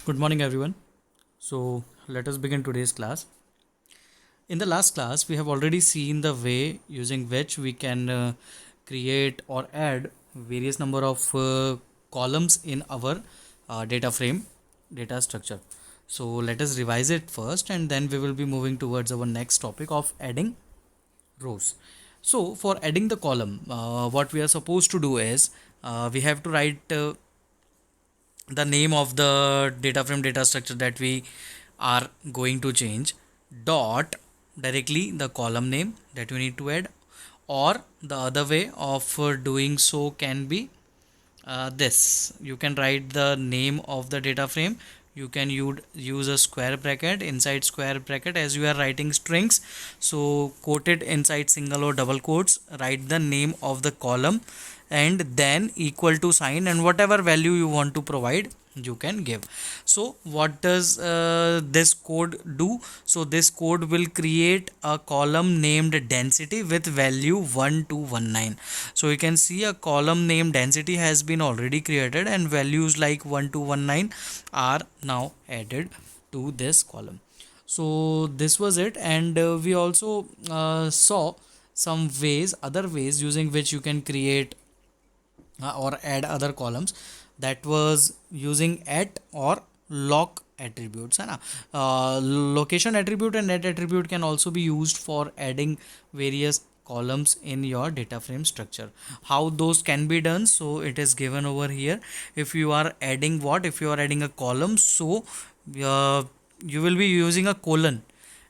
Good morning, everyone. So, let us begin today's class. In the last class, we have already seen the way using which we can create or add various number of columns in our data frame data structure. So, let us revise it first and then we will be moving towards our next topic of adding rows. So, for adding the column, what we are supposed to do is we have to write the name of the data frame data structure that we are going to change dot directly the column name that we need to add, or the other way of doing so can be this. You can write the name of the data frame. You can use a square bracket. Inside square bracket, as you are writing strings, so quoted inside single or double quotes, write the name of the column and then equal to sign, and whatever value you want to provide you can give. So what does this code do? So this code will create a column named density with value 1219. So you can see a column named density has been already created and values like 1219 are now added to this column. So this was it, and we also saw some ways, other ways using which you can create or add other columns. That was using at or lock attributes है ना. Location attribute and at attribute can also be used for adding various columns in your data frame structure. How those can be done? So it is given over here. If you are adding if you are adding a column, so you will be using a colon,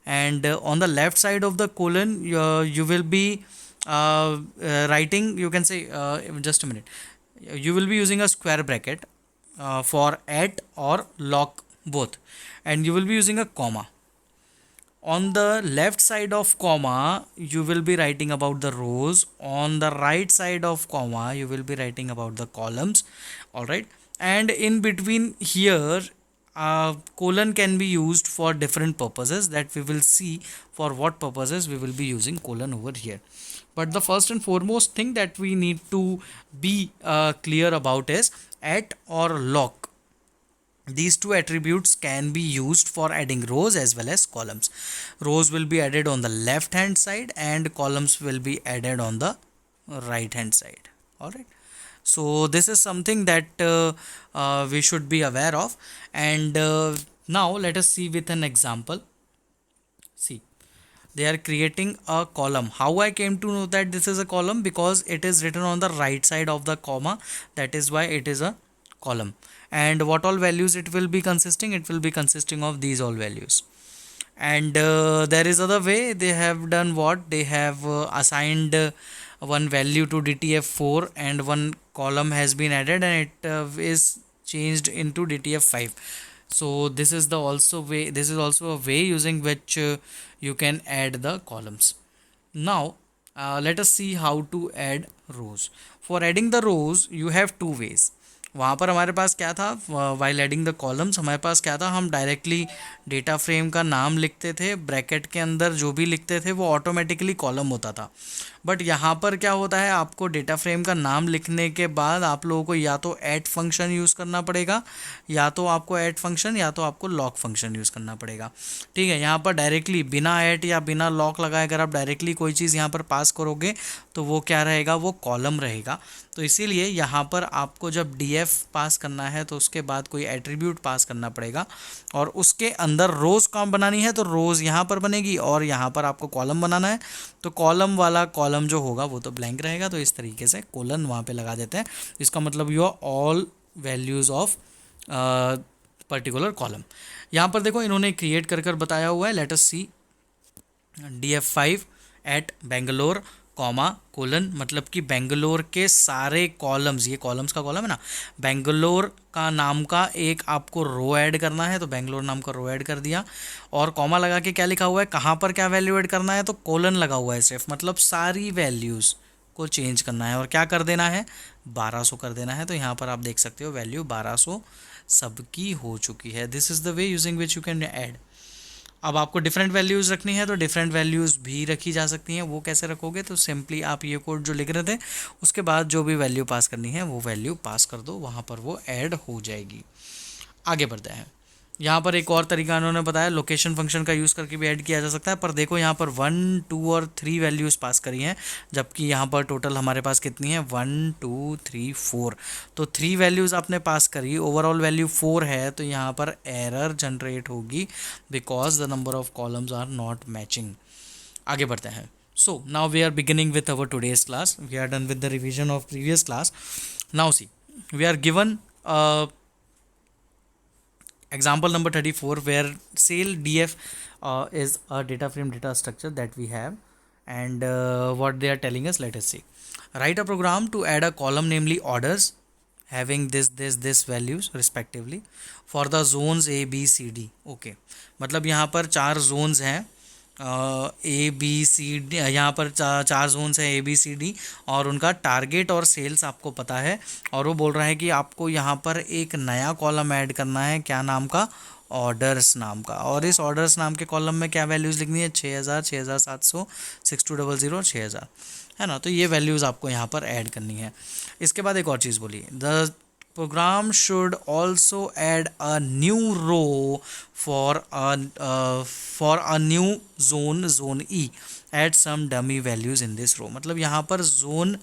and on the left side of the colon you will be writing, you can say, just a minute, you will be using a square bracket for at or lock both, and you will be using a comma. On the left side of comma you will be writing about the rows, on the right side of comma you will be writing about the columns. All right, and in between here colon can be used for different purposes that we will see for what purposes we will be using colon over here. But the first and foremost thing that we need to be clear about is at or lock. These two attributes can be used for adding rows as well as columns. Rows will be added on the left hand side and columns will be added on the right hand side. All right, so this is something that we should be aware of, and now let us see with an example. See, they are creating a column. How I came to know that this is a column? Because it is written on the right side of the comma, that is why it is a column. And what all values it will be consisting? It will be consisting of these all values. And there is other way. They have done what? They have assigned one value to DTF4 and one column has been added and it is changed into DTF5. So this is the also way, this is also a way using which you can add the columns. Now let us see how to add rows. For adding the rows you have two ways. वहाँ पर हमारे पास क्या था, while adding the columns हमारे पास क्या था, हम directly data frame का नाम लिखते थे, ब्रैकेट के अंदर जो भी लिखते थे वो ऑटोमेटिकली कॉलम होता था. बट यहाँ पर क्या होता है, आपको डेटा फ्रेम का नाम लिखने के बाद आप लोगों को या तो ऐड फंक्शन यूज़ करना पड़ेगा, या तो आपको ऐड फंक्शन या तो आपको लॉक फंक्शन यूज़ करना पड़ेगा. ठीक है, यहाँ पर डायरेक्टली बिना ऐड या बिना लॉक लगाए अगर आप डायरेक्टली कोई चीज़ यहाँ पर पास करोगे तो वो क्या रहेगा, वो कॉलम रहेगा. तो इसीलिए यहाँ पर आपको जब डीएफ पास करना है तो उसके बाद कोई एट्रीब्यूट पास करना पड़ेगा और उसके अंदर रोज़ काम बनानी है तो रोज़ यहाँ पर बनेगी, और यहाँ पर आपको कॉलम बनाना है तो कॉलम वाला कॉलम जो होगा वो तो ब्लैंक रहेगा. तो इस तरीके से कोलन वहाँ पे लगा देते हैं. इसका मतलब you are all values of particular column. यहाँ पर देखो इन्होंने क्रिएट कर बताया हुआ है. Let us see DF5 at Bangalore comma colon, मतलब कि बेंगलोर के सारे कॉलम्स, ये कॉलम्स का कॉलम है ना, बेंगलोर का नाम का एक आपको रो ऐड करना है तो बेंगलोर नाम का रो ऐड कर दिया, और कॉमा लगा के क्या लिखा हुआ है, कहाँ पर क्या वैल्यू ऐड करना है, तो कोलन लगा हुआ है सिर्फ, मतलब सारी वैल्यूज़ को चेंज करना है और क्या कर देना है, 1200 कर देना है. तो यहाँ पर आप देख सकते हो वैल्यू 1200 सबकी हो चुकी है. This is the way using which you can add. अब आपको डिफरेंट वैल्यूज़ रखनी है तो डिफरेंट वैल्यूज़ भी रखी जा सकती हैं. वो कैसे रखोगे, तो सिंपली आप ये कोड जो लिख रहे थे उसके बाद जो भी वैल्यू पास करनी है वो वैल्यू पास कर दो, वहाँ पर वो ऐड हो जाएगी. आगे बढ़ते हैं. यहाँ पर एक और तरीका उन्होंने बताया, लोकेशन फंक्शन का यूज़ करके भी ऐड किया जा सकता है। पर देखो यहाँ पर 1 2 और 3 वैल्यूज़ पास करी हैं, जबकि यहाँ पर टोटल हमारे पास कितनी है 1 2 3 4। तो 3 वैल्यूज़ आपने पास करी, ओवरऑल वैल्यू 4 है, तो यहाँ पर एरर जनरेट होगी because the number of columns are not matching. आगे बढ़ते हैं। So now we are beginning with our today's class. We are done with the revision of previous class. Now see, we are given example number 34 where sale df is a data frame data structure that we have, and what they are telling us, let us see. Write a program to add a column namely orders having this values respectively for the zones a b c d. okay, मतलब यहाँ पर 4 zones हैं, ए B C D, यहाँ पर चार Jones हैं ए B C D, और उनका टारगेट और सेल्स आपको पता है। और वो बोल रहा है कि आपको यहाँ पर एक नया कॉलम ऐड करना है, क्या नाम का, ऑर्डर्स नाम का। और इस ऑर्डर्स नाम के कॉलम में क्या वैल्यूज़ लिखनी है, 6000, 6700, 6200, 6000, है ना। तो ये वैल्यूज़ आपको यहाँ पर ऐड करनी है। इसके बाद एक और चीज़ बोली, the program should also add a new row for a new zone E, add some dummy values in this row। मतलब यहाँ पर zone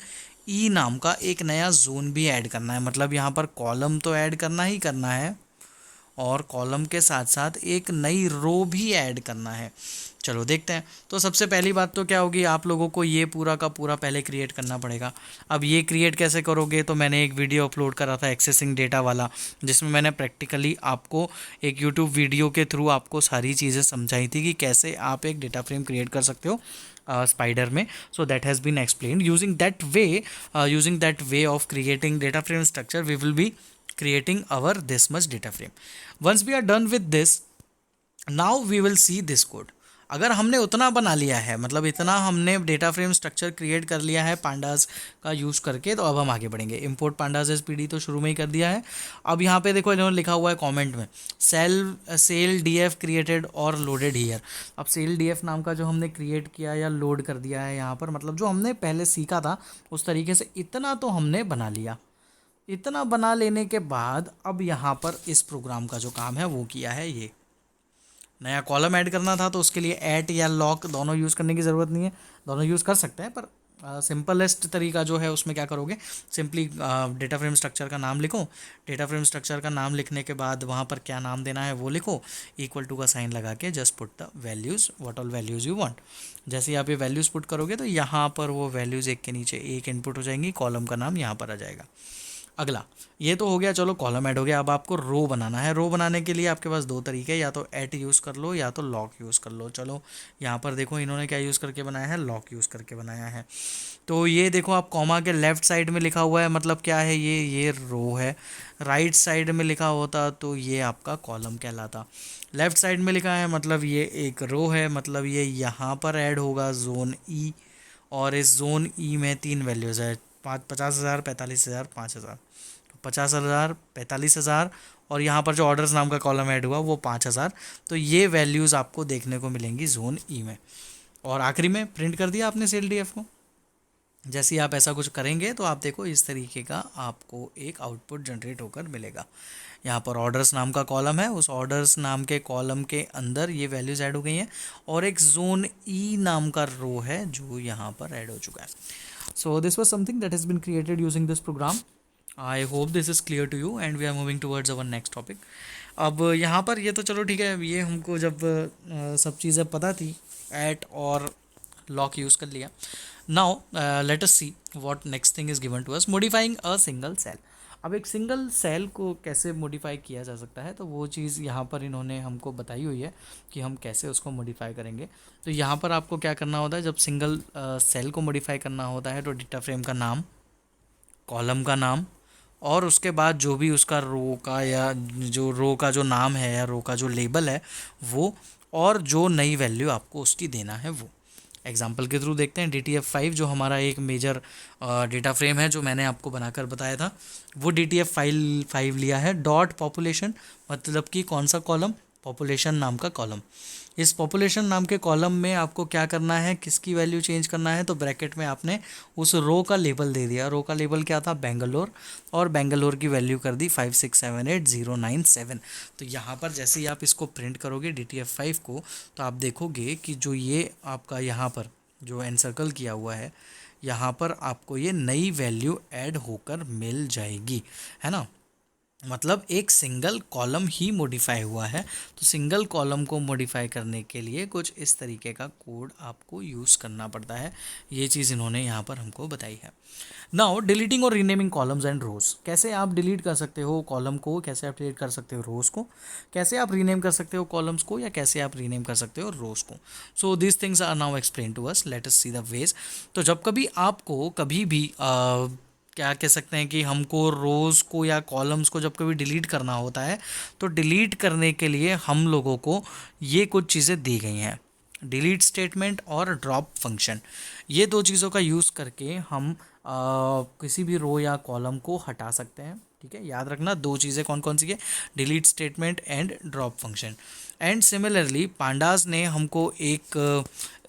E नाम का एक नया जोन भी ऐड करना है। मतलब यहाँ पर कॉलम तो ऐड करना ही करना है और कॉलम के साथ साथ एक नई रो भी ऐड करना है। चलो देखते हैं। तो सबसे पहली बात तो क्या होगी, आप लोगों को ये पूरा का पूरा पहले क्रिएट करना पड़ेगा। अब ये क्रिएट कैसे करोगे, तो मैंने एक वीडियो अपलोड करा था एक्सेसिंग डेटा वाला, जिसमें मैंने प्रैक्टिकली आपको एक यूट्यूब वीडियो के थ्रू आपको सारी चीज़ें समझाई थी कि कैसे आप एक डेटा फ्रेम क्रिएट कर सकते हो स्पाइडर में। So that has been explained using that way of creating data frame structure we will be creating our this much data frame. Once we are done with this, now we will see this code. अगर हमने उतना बना लिया है, मतलब इतना हमने data frame structure create कर लिया है पांडास का यूज़ करके, तो अब हम आगे बढ़ेंगे। Import pandas S P D तो शुरू में ही कर दिया है। अब यहाँ पे देखो इन्होंने लिखा हुआ है कमेंट में, सेल डी एफ क्रिएटेड और लोडेड हीयर। अब सेल डी एफ नाम का जो हमने क्रिएट किया या लोड कर दिया है यहाँ पर, मतलब जो हमने पहले सीखा था उस तरीके से इतना तो हमने बना लिया। इतना बना लेने के बाद अब यहाँ पर इस प्रोग्राम का जो काम है वो किया है, ये नया कॉलम ऐड करना था। तो उसके लिए ऐट या लॉक दोनों यूज़ करने की ज़रूरत नहीं है, दोनों यूज़ कर सकते हैं, पर सिंपलेस्ट तरीका जो है उसमें क्या करोगे, सिंपली डेटा फ्रेम स्ट्रक्चर का नाम लिखो। डेटा फ्रेम स्ट्रक्चर का नाम लिखने के बाद वहाँ पर क्या नाम देना है वो लिखो, इक्वल टू का साइन लगा के just put the values, what all values you want. जैसे ही आप ये वैल्यूज़ पुट करोगे तो यहाँ पर वो वैल्यूज़ एक के नीचे एक इनपुट हो जाएंगी, कॉलम का नाम यहाँ पर आ जाएगा। अगला ये तो हो गया, चलो कॉलम ऐड हो गया। अब आपको रो बनाना है। रो बनाने के लिए आपके पास दो तरीके, या तो एट यूज़ कर लो या तो लॉक यूज़ कर लो। चलो यहाँ पर देखो इन्होंने क्या यूज़ करके बनाया है, लॉक यूज़ करके बनाया है। तो ये देखो आप कॉमा के लेफ़्ट साइड में लिखा हुआ है, मतलब क्या है, ये रो है। राइट साइड में लिखा होता तो ये आपका कॉलम कहलाता। लेफ़्ट साइड में लिखा है मतलब ये एक रो है, मतलब ये यहाँ पर ऐड होगा जोन ई। और इस जोन ई में 3 वैल्यूज़ है, 50,000, 45,000, 5,000। 50,000, 45,000 और यहाँ पर जो ऑर्डर्स नाम का कॉलम ऐड हुआ वो 5,000। तो ये वैल्यूज़ आपको देखने को मिलेंगी जोन ई में। और आखिरी में प्रिंट कर दिया आपने सेल डी एफ को। जैसे ही आप ऐसा कुछ करेंगे तो आप देखो इस तरीके का आपको एक आउटपुट जनरेट होकर मिलेगा। यहाँ पर ऑर्डर्स नाम का कॉलम है, उस ऑर्डर्स नाम के कॉलम के अंदर ये वैल्यूज़ ऐड हो गई हैं, और एक जोन ई नाम का रो है जो यहाँ पर ऐड हो चुका है। So this was something that has been created using this program. I hope this is clear to you and we are moving towards our next topic. अब यहाँ पर ये तो चलो ठीक है, ये हमको जब सब चीज़ें पता थी, ऐट और लॉक यूज़ कर लिया। Now let us see what next thing is given to us, modifying a single cell. अब एक सिंगल सेल को कैसे मॉडिफाई किया जा सकता है, तो वो चीज़ यहाँ पर इन्होंने हमको बताई हुई है कि हम कैसे उसको मॉडिफाई करेंगे। तो यहाँ पर आपको क्या करना होता है, जब सिंगल सेल को मॉडिफाई करना होता है तो डेटा फ्रेम का नाम, कॉलम का नाम, और उसके बाद जो भी उसका रो का या जो रो का जो नाम है या रो का जो लेबल है वो, और जो नई वैल्यू आपको उसकी देना है वो। एग्जाम्पल के थ्रू देखते हैं। DTF5 जो हमारा एक मेजर डेटा फ्रेम है जो मैंने आपको बनाकर बताया था, वो DTF5 लिया है। डॉट पॉपुलेशन मतलब कि कौन सा कॉलम, पॉपुलेशन नाम का कॉलम। इस पॉपुलेशन नाम के कॉलम में आपको क्या करना है, किसकी वैल्यू चेंज करना है, तो ब्रैकेट में आपने उस रो का लेबल दे दिया। रो का लेबल क्या था, बेंगलोर, और बेंगलोर की वैल्यू कर दी 5678097। तो यहाँ पर जैसे ही आप इसको प्रिंट करोगे DTF5 को, तो आप देखोगे कि जो ये आपका यहाँ पर जो एनसर्कल किया हुआ है, यहाँ पर आपको ये नई वैल्यू ऐड होकर मिल जाएगी, है ना। मतलब एक सिंगल कॉलम ही मॉडिफाई हुआ है। तो सिंगल कॉलम को मॉडिफाई करने के लिए कुछ इस तरीके का कोड आपको यूज़ करना पड़ता है। ये चीज़ इन्होंने यहाँ पर हमको बताई है। नाउ डिलीटिंग और रीनेमिंग कॉलम्स एंड रोज, कैसे आप डिलीट कर सकते हो कॉलम को, कैसे आप डिलीट कर सकते हो रोज को, कैसे आप रीनेम कर सकते हो कॉलम्स को, या कैसे आप रीनेम कर सकते हो रोज को। So this things are now explain to us, let us see the ways. तो जब कभी आपको कभी भी क्या कह सकते हैं कि हमको रोज़ को या कॉलम्स को जब कभी डिलीट करना होता है, तो डिलीट करने के लिए हम लोगों को ये कुछ चीज़ें दी गई हैं, डिलीट स्टेटमेंट और ड्रॉप फंक्शन। ये दो चीज़ों का यूज़ करके हम किसी भी रो या कॉलम को हटा सकते हैं। ठीक है, याद रखना दो चीज़ें कौन कौन सी है, delete statement and drop function. And similarly pandas ने हमको एक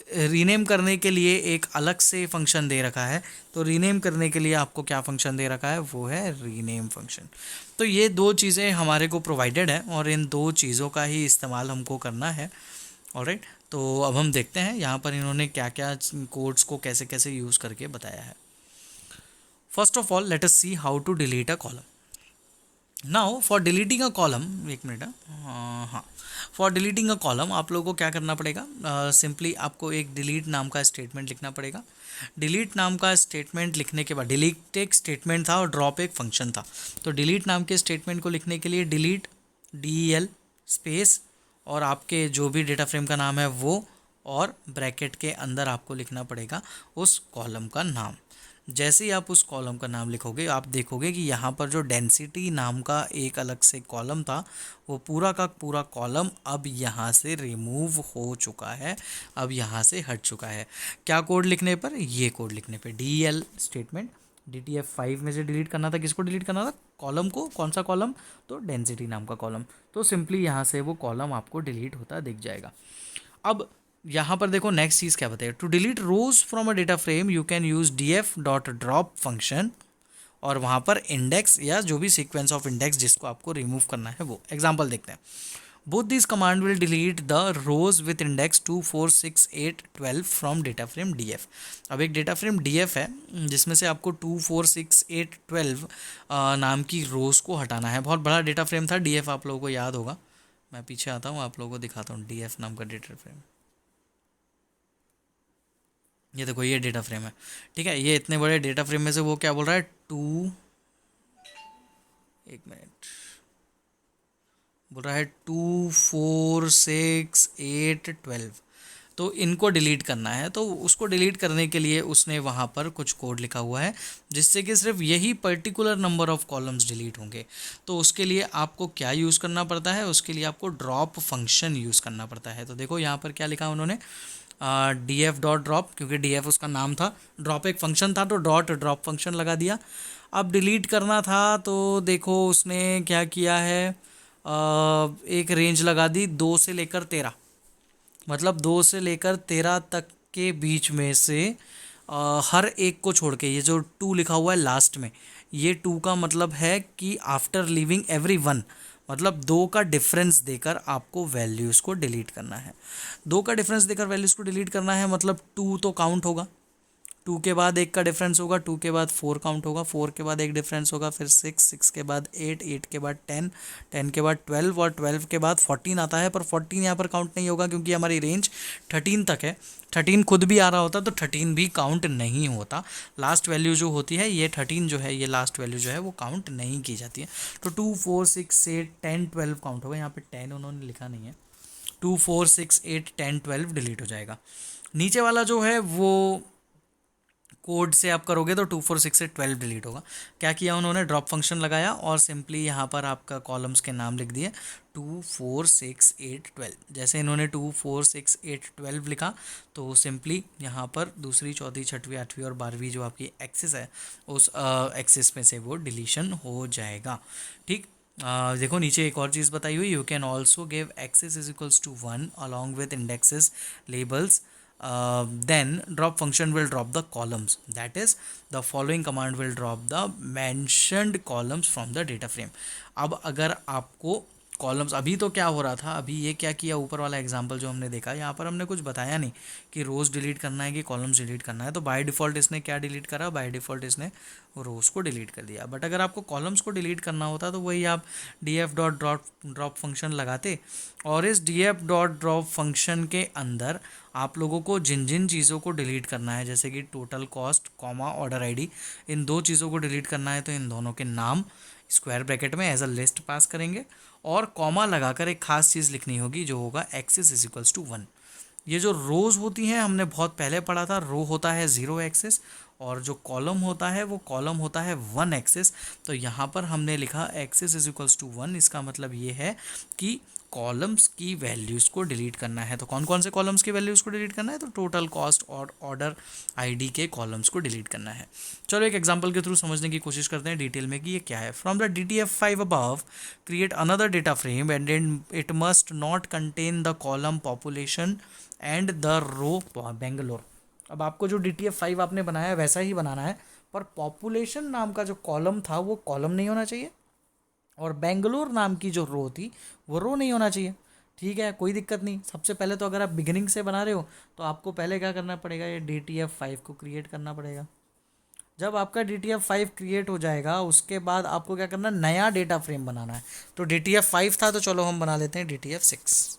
रीनेम करने के लिए एक अलग से फंक्शन दे रखा है। तो रीनेम करने के लिए आपको क्या फंक्शन दे रखा है, वो है रीनेम फंक्शन। तो ये दो चीज़ें हमारे को प्रोवाइडेड है और इन दो चीज़ों का ही इस्तेमाल हमको करना है। ऑलराइट, तो अब हम देखते हैं यहाँ पर इन्होंने क्या क्या कोड्स को कैसे कैसे यूज़ करके बताया है। First of all let us see how to delete a column. Now for deleting a column, एक मिनट, हाँ, फॉर डिलीटिंग अ कॉलम आप लोगों को क्या करना पड़ेगा, सिंपली आपको एक डिलीट नाम का स्टेटमेंट लिखना पड़ेगा। डिलीट नाम का स्टेटमेंट लिखने के बाद, डिलीट एक स्टेटमेंट था और ड्रॉप एक फंक्शन था। तो डिलीट नाम के स्टेटमेंट को लिखने के लिए डिलीट DEL स्पेस और आपके जो भी डेटा फ्रेम का नाम है वो, और ब्रैकेट के अंदर आपको लिखना पड़ेगा उस कॉलम का नाम। जैसे ही आप उस कॉलम का नाम लिखोगे, आप देखोगे कि यहाँ पर जो डेंसिटी नाम का एक अलग से कॉलम था, वो पूरा का पूरा कॉलम अब यहाँ से रिमूव हो चुका है, अब यहाँ से हट चुका है। क्या कोड लिखने पर, ये कोड लिखने पर, DEL स्टेटमेंट, DTF5 में से डिलीट करना था, किसको डिलीट करना था, कॉलम को। कौन सा कॉलम, तो डेंसिटी नाम का कॉलम। तो सिंपली यहाँ से वो कॉलम आपको डिलीट होता दिख जाएगा। अब यहाँ पर देखो नेक्स्ट चीज़ क्या बताइए, to delete rows from a data frame you can use DF dot drop function, और वहाँ पर इंडेक्स या जो भी सीक्वेंस ऑफ इंडेक्स जिसको आपको रिमूव करना है वो। एग्जाम्पल देखते हैं, both this command will delete the rows with index 2 4 6 8 12 from data frame DF। अब एक डेटा फ्रेम DF है जिसमें से आपको 2 4 6 8 12 नाम की रोज को हटाना है। बहुत बड़ा डेटा फ्रेम था DF, आप लोगों को याद होगा। मैं पीछे आता हूँ, आप लोगों को दिखाता हूँ DF नाम का डेटा फ्रेम। ये देखो ये डेटा फ्रेम है, ठीक है। ये इतने बड़े डेटा फ्रेम में से वो क्या बोल रहा है, 2, एक मिनट, बोल रहा है 2 4 6 8 12। तो इनको डिलीट करना है, तो उसको डिलीट करने के लिए उसने वहाँ पर कुछ कोड लिखा हुआ है जिससे कि सिर्फ यही particular number of columns delete होंगे। तो उसके लिए आपको क्या यूज़ करना पड़ता है, उसके लिए आपको ड्रॉप फंक्शन यूज़ करना पड़ता है। तो देखो यहाँ पर क्या लिखा उन्होंने, DF डॉट ड्रॉप, क्योंकि DF उसका नाम था, ड्रॉप एक फंक्शन था तो डॉट ड्रॉप फंक्शन लगा दिया। अब डिलीट करना था तो देखो उसने क्या किया है, एक रेंज लगा दी 2 से लेकर 13, मतलब 2 से लेकर 13 तक के बीच में से हर एक को छोड़ के, ये जो 2 लिखा हुआ है लास्ट में, ये 2 का मतलब है कि आफ्टर लीविंग एवरी वन, मतलब 2 का डिफरेंस देकर आपको वैल्यूज़ को डिलीट करना है। 2 का डिफरेंस देकर वैल्यूज़ को डिलीट करना है, मतलब 2 तो काउंट होगा, 2 के बाद 1 का डिफरेंस होगा, 2 के बाद 4 काउंट होगा, 4 के बाद एक डिफरेंस होगा, फिर 6, 6 के बाद 8, 8 के बाद 10, 10 के बाद 12 और 12 के बाद 14 आता है। पर 14 यहाँ पर काउंट नहीं होगा क्योंकि हमारी रेंज 13 तक है। 13 खुद भी आ रहा होता तो 13 भी काउंट नहीं होता। लास्ट वैल्यू जो होती है ये 13 जो है, ये लास्ट वैल्यू जो है वो काउंट नहीं की जाती है। तो 2 4 6 8 10 12 काउंट होगा, यहाँ पे 10 उन्होंने लिखा नहीं है। 2 4 6 8 10 12 डिलीट हो जाएगा। नीचे वाला जो है वो कोड से आप करोगे तो 2 4 6 से 12 डिलीट होगा। क्या किया उन्होंने, ड्रॉप फंक्शन लगाया और सिंपली यहाँ पर आपका कॉलम्स के नाम लिख दिए 2 4 6 8 12। जैसे इन्होंने 2 4 6 8 12 लिखा तो सिंपली यहाँ पर दूसरी चौथी छठवीं आठवीं और 12वीं जो आपकी एक्सिस है उस एक्सिस में से वो डिलीशन हो जाएगा। ठीक, देखो नीचे एक और चीज़ बताई हुई, you can also give axis is equals to 1 along with indexes labels, then drop function will drop the columns, that is the following command will drop the mentioned columns from the data frame. अब अगर आपको columns, अभी तो क्या हो रहा था, अभी ये क्या किया, ऊपर वाला एग्जांपल जो हमने देखा यहाँ पर हमने कुछ बताया नहीं कि रोज़ डिलीट करना है कि कॉलम्स डिलीट करना है, तो बाय डिफ़ॉल्ट इसने क्या डिलीट करा, बाय डिफ़ॉल्ट इसने रोज़ को डिलीट कर दिया। बट अगर आपको कॉलम्स को डिलीट करना होता तो वही आप D F dot drop function लगाते, और इस D F dot drop function के अंदर आप लोगों को जिन जिन चीज़ों को डिलीट करना है, जैसे कि total cost comma order ID, इन दो चीज़ों को डिलीट करना है तो इन दोनों के नाम स्क्वायर ब्रैकेट में एज अ लिस्ट पास करेंगे, और कॉमा लगाकर एक खास चीज़ लिखनी होगी जो होगा एक्सेस इज इक्वल्स टू 1। ये जो रोज़ होती हैं हमने बहुत पहले पढ़ा था, रो होता है 0 एक्सेस और जो कॉलम होता है वो कॉलम होता है 1 एक्सेस। तो यहाँ पर हमने लिखा एक्सेस इज इक्वल्स टू 1, इसका मतलब ये है कि कॉलम्स की वैल्यूज़ को डिलीट करना है। तो कौन कौन से कॉलम्स की वैल्यूज़ को डिलीट करना है, तो टोटल कॉस्ट और ऑर्डर आईडी के कॉलम्स को डिलीट करना है। चलो एक एग्जांपल के थ्रू समझने की कोशिश करते हैं डिटेल में कि ये क्या है। From the DTF5 above create another data frame and it must not contain the column population and the row Bangalore. अब आपको जो DTF5 आपने बनाया है वैसा ही बनाना है, पर पॉपुलेशन नाम का जो कॉलम था वो कॉलम नहीं होना चाहिए, और बेंगलोर नाम की जो रो थी वो रो नहीं होना चाहिए। ठीक है, कोई दिक्कत नहीं। सबसे पहले तो अगर आप बिगिनिंग से बना रहे हो तो आपको पहले क्या करना पड़ेगा, ये DTF5 को क्रिएट करना पड़ेगा। जब आपका DTF5 क्रिएट हो जाएगा उसके बाद आपको क्या करना, नया डेटा फ्रेम बनाना है। तो DTF5 था तो चलो हम बना लेते हैं DTF6।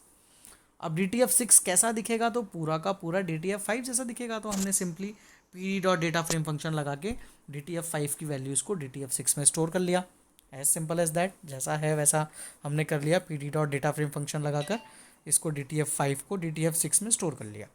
अब DTF6 कैसा दिखेगा, तो पूरा का पूरा DTF5 जैसा दिखेगा। तो हमने simply pd dot data frame function लगा के DTF5 की वैल्यूज़ को DTF6 में स्टोर कर लिया। एज सिंपल एज दैट, जैसा है वैसा हमने कर लिया। pd dot data frame function लगाकर इसको DTF5 को DTF6 में स्टोर कर लिया।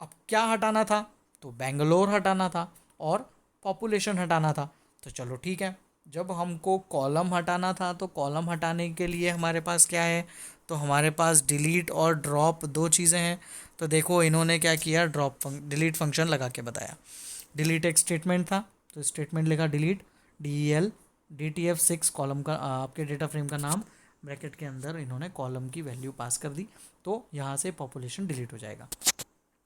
अब क्या हटाना था, तो बेंगलोर हटाना था और पॉपुलेशन हटाना था। तो चलो ठीक है, जब हमको कॉलम हटाना था तो कॉलम हटाने के लिए हमारे पास क्या है, तो हमारे पास डिलीट और ड्रॉप दो चीज़ें हैं। तो देखो इन्होंने क्या किया, डिलीट फंक्शन लगा के बताया। डिलीट एक स्टेटमेंट था तो स्टेटमेंट लिखा डिलीट DEL DTF6 कॉलम का आपके डेटा फ्रेम का नाम, ब्रैकेट के अंदर इन्होंने कॉलम की वैल्यू पास कर दी, तो यहाँ से पॉपुलेशन डिलीट हो जाएगा।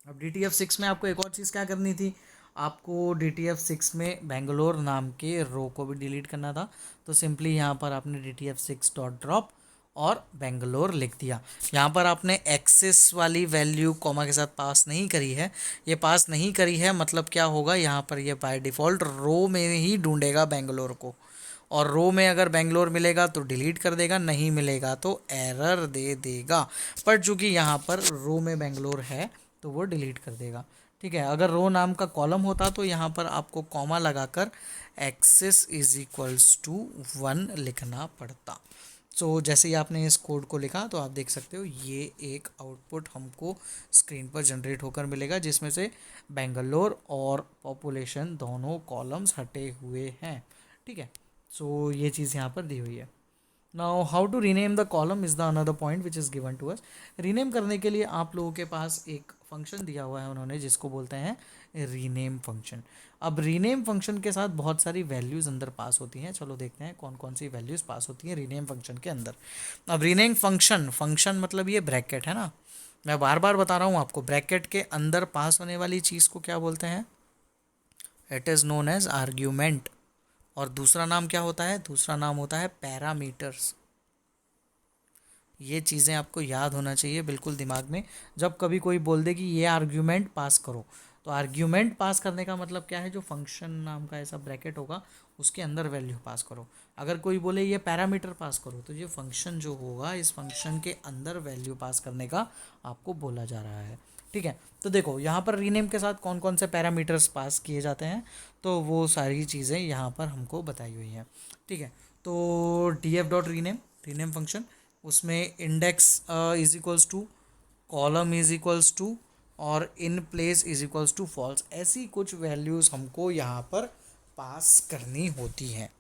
अब DTF6 में आपको एक और चीज़ क्या करनी थी, आपको DTF6 में बेंगलोर नाम के रो को भी डिलीट करना था। तो सिंपली यहाँ पर आपने DTF6 डॉट ड्रॉप और बेंगलोर लिख दिया। यहाँ पर आपने एक्सेस वाली वैल्यू कॉमा के साथ पास नहीं करी है, ये पास नहीं करी है मतलब क्या होगा, यहाँ पर ये बाय डिफ़ॉल्ट रो में ही ढूंढेगा बेंगलोर को, और रो में अगर बेंगलोर मिलेगा तो डिलीट कर देगा, नहीं मिलेगा तो एरर दे देगा। पर चूँकि यहाँ पर रो में बेंगलोर है तो वो डिलीट कर देगा। ठीक है, अगर रो नाम का कॉलम होता तो यहाँ पर आपको कॉमा लगाकर एक्सेस इज इक्वल्स टू 1 लिखना पड़ता। सो जैसे ही आपने इस कोड को लिखा तो आप देख सकते हो ये एक आउटपुट हमको स्क्रीन पर जनरेट होकर मिलेगा, जिसमें से बेंगलोर और पॉपुलेशन दोनों कॉलम्स हटे हुए हैं। ठीक है, सो ये चीज़ यहाँ पर दी हुई है। Now how to rename the column is the another point which is given to us. Rename करने के लिए आप लोगों के पास एक फंक्शन दिया हुआ है उन्होंने, जिसको बोलते हैं रीनेम फंक्शन। अब रीनेम फंक्शन के साथ बहुत सारी वैल्यूज़ अंदर पास होती हैं। चलो देखते हैं कौन कौन सी वैल्यूज़ पास होती हैं रीनेम फंक्शन के अंदर। अब रीनेम फंक्शन मतलब ये ब्रैकेट है ना, मैं बार बार बता रहा हूँ आपको, ब्रैकेट के अंदर पास होने वाली चीज़ को क्या बोलते हैं, it is known as argument. और दूसरा नाम क्या होता है, दूसरा नाम होता है पैरामीटर्स। ये चीज़ें आपको याद होना चाहिए बिल्कुल दिमाग में। जब कभी कोई बोल दे कि ये आर्ग्यूमेंट पास करो, तो आर्ग्यूमेंट पास करने का मतलब क्या है, जो फंक्शन नाम का ऐसा ब्रैकेट होगा उसके अंदर वैल्यू पास करो। अगर कोई बोले ये पैरामीटर पास करो, तो ये फंक्शन जो होगा इस फंक्शन के अंदर वैल्यू पास करने का आपको बोला जा रहा है। ठीक है, तो देखो यहाँ पर रीनेम के साथ कौन कौन से पैरामीटर्स पास किए जाते हैं, तो वो सारी चीज़ें यहाँ पर हमको बताई हुई हैं। ठीक है, तो DF डॉट रीनेम फंक्शन, उसमें index is equals to, column is equals to और in place is equals to false, ऐसी कुछ वैल्यूज़ हमको यहाँ पर पास करनी होती हैं।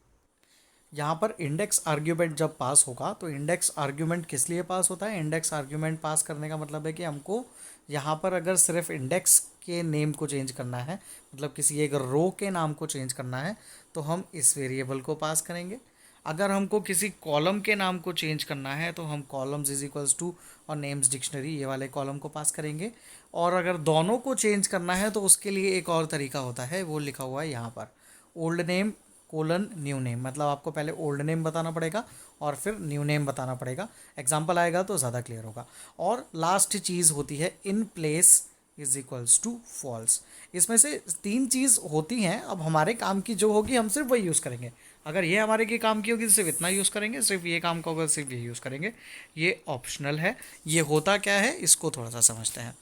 यहाँ पर इंडेक्स आर्ग्यूमेंट जब पास होगा, तो इंडेक्स आर्ग्यूमेंट किस लिए पास होता है, इंडेक्स आर्ग्यूमेंट पास करने का मतलब है कि हमको यहाँ पर अगर सिर्फ इंडेक्स के नेम को चेंज करना है, मतलब किसी एक रो के नाम को चेंज करना है, तो हम इस वेरिएबल को पास करेंगे। अगर हमको किसी कॉलम के नाम को चेंज करना है तो हम कॉलम्स इज इक्वल्स टू और नेम्स डिक्शनरी ये वाले कॉलम को पास करेंगे। और अगर दोनों को चेंज करना है तो उसके लिए एक और तरीका होता है, वो लिखा हुआ है यहाँ पर, old name colon new name. मतलब आपको पहले ओल्ड नेम बताना पड़ेगा और फिर न्यू नेम बताना पड़ेगा। एग्जाम्पल आएगा तो ज़्यादा क्लियर होगा। और लास्ट चीज़ होती है in place is equals to false. इसमें से तीन चीज़ होती हैं। अब हमारे काम की जो होगी हम सिर्फ वही यूज़ करेंगे। अगर ये हमारे के काम की होगी तो सिर्फ इतना यूज़ करेंगे, सिर्फ ये काम का होगा सिर्फ ये यूज़ करेंगे। ये ऑप्शनल है। ये होता क्या है इसको थोड़ा सा समझते हैं।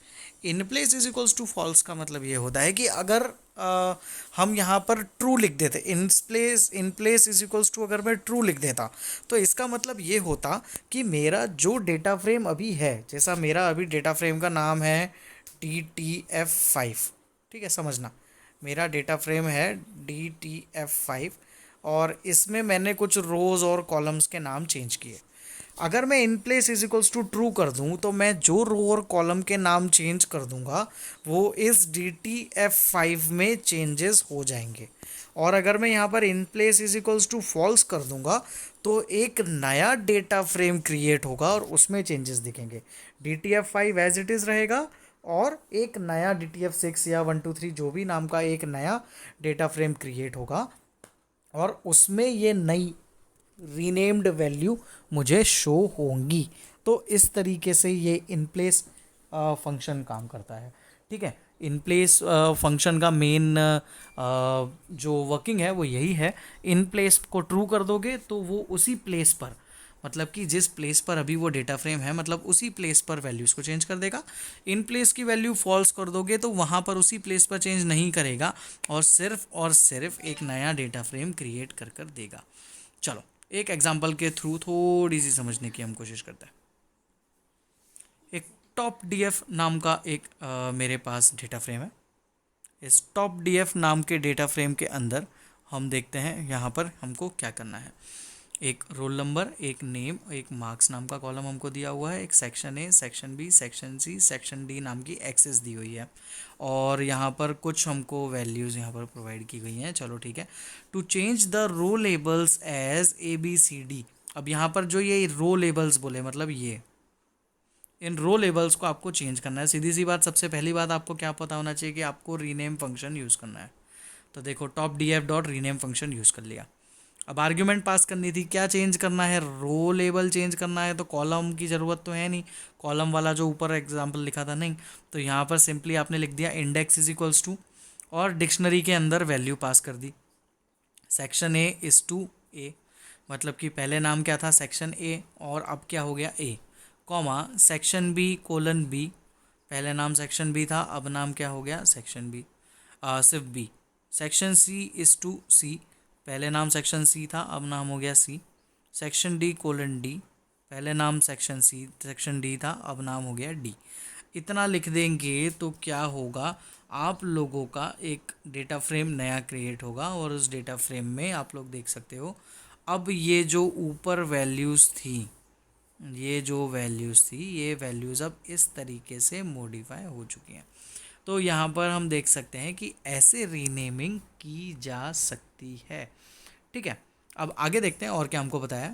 In place is equals to false का मतलब ये होता है कि अगर हम यहाँ पर ट्रू लिख देते, in place is equals to अगर मैं ट्रू लिख देता तो इसका मतलब ये होता कि मेरा जो डेटा फ्रेम अभी है, जैसा मेरा अभी डेटा फ्रेम का नाम है DTF5, ठीक है, समझना मेरा डेटा फ्रेम है DTF5 और इसमें मैंने कुछ रोज़ और कॉलम्स के नाम चेंज किए। अगर मैं in place is equals to true कर दूं तो मैं जो रो और कॉलम के नाम चेंज कर दूंगा वो इस DTF5 में चेंजेस हो जाएंगे। और अगर मैं यहाँ पर in place is equals to false कर दूंगा तो एक नया डेटा फ्रेम क्रिएट होगा और उसमें चेंजेस दिखेंगे। DTF5 एज इट इज़ रहेगा और एक नया DTF6 या 123 जो भी नाम का एक नया डेटा फ्रेम क्रिएट होगा और उसमें ये नई रीनेम्ड वैल्यू मुझे शो होंगी। तो इस तरीके से ये इन प्लेस फंक्शन काम करता है। ठीक है, इन प्लेस फंक्शन का मेन जो वर्किंग है वो यही है। इन प्लेस को ट्रू कर दोगे तो वो उसी प्लेस पर, मतलब कि जिस प्लेस पर अभी वो डेटा फ्रेम है, मतलब उसी प्लेस पर वैल्यूज़ को चेंज कर देगा। इन प्लेस की वैल्यू फॉल्स कर दोगे तो वहाँ पर उसी प्लेस पर चेंज नहीं करेगा और सिर्फ एक नया डेटा फ्रेम क्रिएट कर कर देगा। चलो एक एग्जांपल के थ्रू थोड़ी सी समझने की हम कोशिश करते हैं। एक टॉप डीएफ नाम का एक मेरे पास डेटा फ्रेम है। इस टॉप डीएफ नाम के डेटा फ्रेम के अंदर हम देखते हैं यहाँ पर हमको क्या करना है। एक रोल नंबर, एक नेम, एक मार्क्स नाम का कॉलम हमको दिया हुआ है। एक section A, section B, section C, section D नाम की एक्सेस दी हुई है। और यहाँ पर कुछ हमको वैल्यूज़ यहाँ पर प्रोवाइड की गई हैं। चलो ठीक है। To change the row labels as ABCD। अब यहाँ पर जो ये रो लेबल्स बोले मतलब ये इन रो लेबल्स को आपको चेंज करना है। सीधी सी बात, सबसे पहली बात आपको क्या पता होना चाहिए कि आपको रीनेम फंक्शन यूज़ करना है। तो देखो top DF dot rename function use कर लिया। अब आर्ग्यूमेंट पास करनी थी, क्या चेंज करना है, रो लेबल चेंज करना है। तो कॉलम की ज़रूरत तो है नहीं, कॉलम वाला जो ऊपर एग्जांपल लिखा था नहीं। तो यहाँ पर सिंपली आपने लिख दिया इंडेक्स इज इक्वल्स टू और डिक्शनरी के अंदर वैल्यू पास कर दी। सेक्शन ए इज़ टू ए, मतलब कि पहले नाम क्या था सेक्शन ए और अब क्या हो गया A, comma section B colon B, पहले नाम सेक्शन बी था अब नाम क्या हो गया सेक्शन बी, सिर्फ B. Section C is to C, पहले नाम सेक्शन सी था अब नाम हो गया C. Section D colon D, पहले नाम सेक्शन डी था अब नाम हो गया डी। इतना लिख देंगे तो क्या होगा, आप लोगों का एक डेटा फ्रेम नया क्रिएट होगा और उस डेटा फ्रेम में आप लोग देख सकते हो अब ये जो ऊपर वैल्यूज़ थी, ये वैल्यूज़ अब इस तरीके से मॉडिफाई हो चुकी हैं। तो यहाँ पर हम देख सकते हैं कि ऐसे रीनेमिंग की जा सकती है। ठीक है, अब आगे देखते हैं और क्या हमको बताया।